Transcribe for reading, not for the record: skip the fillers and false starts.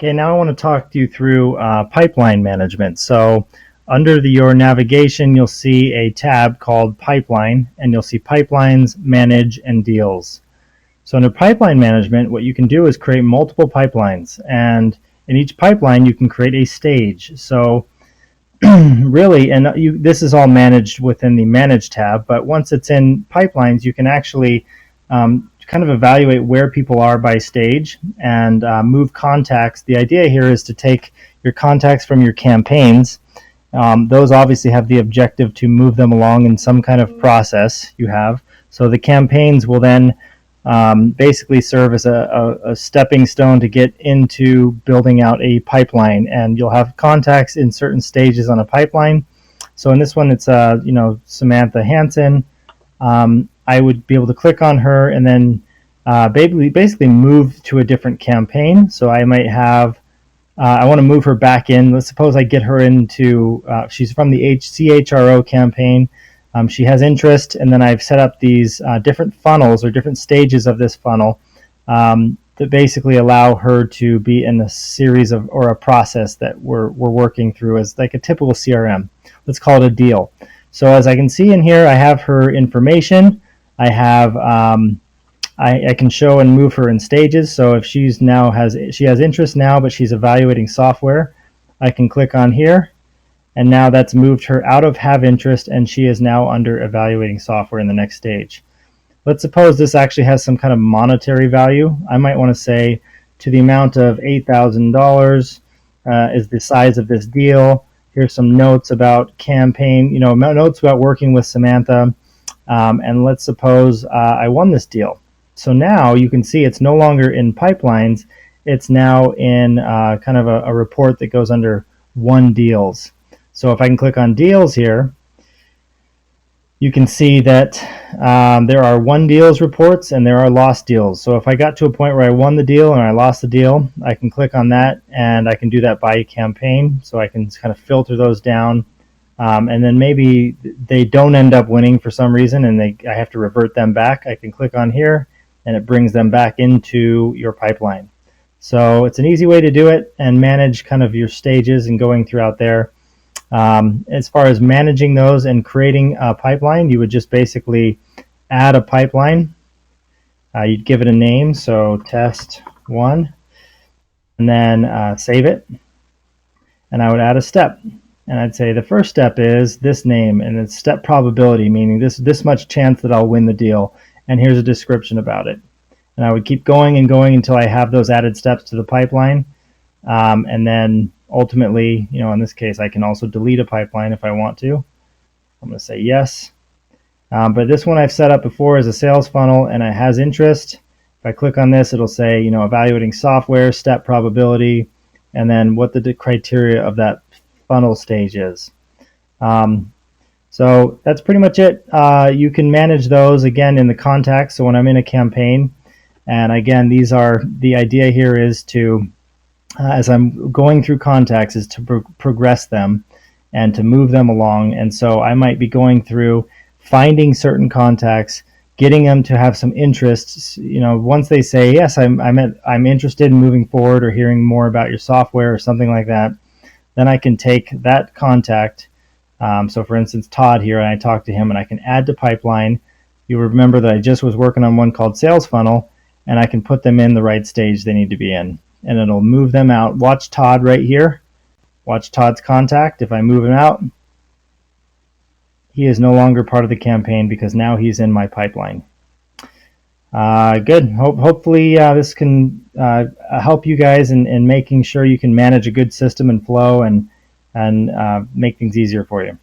Okay, now I want to talk you through pipeline management. So under your navigation, you'll see a tab called Pipeline, and you'll see Pipelines, Manage, and Deals. So under Pipeline Management, what you can do is create multiple pipelines, and in each pipeline, you can create a stage. So really, and this is all managed within the Manage tab, but once it's in Pipelines, you can actually kind of evaluate where people are by stage and move contacts. The idea here is to take your contacts from your campaigns. Those obviously have the objective to move them along in some kind of process you have. So the campaigns will then basically serve as a stepping stone to get into building out a pipeline, and you'll have contacts in certain stages on a pipeline. So in this one, it's Samantha Hansen. I would be able to click on her and then basically move to a different campaign. So I might have, I want to move her back in. Let's suppose I get her into, she's from the CHRO campaign. She has interest, and then I've set up these different funnels or different stages of this funnel that basically allow her to be in a series of, or a process that we're working through as like a typical CRM. Let's call it a deal. So as I can see in here, I have her information. I have I can show and move her in stages. So if she has interest now, but she's evaluating software, I can click on here, and now that's moved her out of have interest, and she is now under evaluating software in the next stage. Let's suppose this actually has some kind of monetary value. I might want to say to the amount of $8,000 is the size of this deal. Here's some notes about campaign, notes about working with Samantha. And let's suppose I won this deal. So now you can see it's no longer in pipelines. It's now in kind of a report that goes under won deals. So if I can click on deals here, you can see that there are won deals reports and there are lost deals. So if I got to a point where I won the deal and I lost the deal, I can click on that, and I can do that by campaign. So I can kind of filter those down. And then maybe they don't end up winning for some reason and I have to revert them back. I can click on here and it brings them back into your pipeline. So it's an easy way to do it and manage kind of your stages and going throughout there. As far as managing those and creating a pipeline, you would just basically add a pipeline. You'd give it a name, so test 1, and then save it. And I would add a step. And I'd say the first step is this name, and it's step probability, meaning this much chance that I'll win the deal. And here's a description about it. And I would keep going and going until I have those added steps to the pipeline. And then ultimately, in this case, I can also delete a pipeline if I want to. I'm going to say yes. But this one I've set up before as a sales funnel, and it has interest. If I click on this, it'll say, evaluating software, step probability, and then what the criteria of that funnel stage is. So that's pretty much it. You can manage those again in the contacts. So when I'm in a campaign, and again, the idea here is to, as I'm going through contacts, is to progress them and to move them along. And so I might be going through finding certain contacts, getting them to have some interests. Once they say yes, I'm interested in moving forward or hearing more about your software or something like that, then I can take that contact. So for instance, Todd here, and I talk to him and I can add to pipeline. You'll remember that I just was working on one called Sales Funnel, and I can put them in the right stage they need to be in. And it'll move them out. Watch Todd right here. Watch Todd's contact. If I move him out, he is no longer part of the campaign because now he's in my pipeline. Good. Hopefully this can help you guys in making sure you can manage a good system and flow and make things easier for you.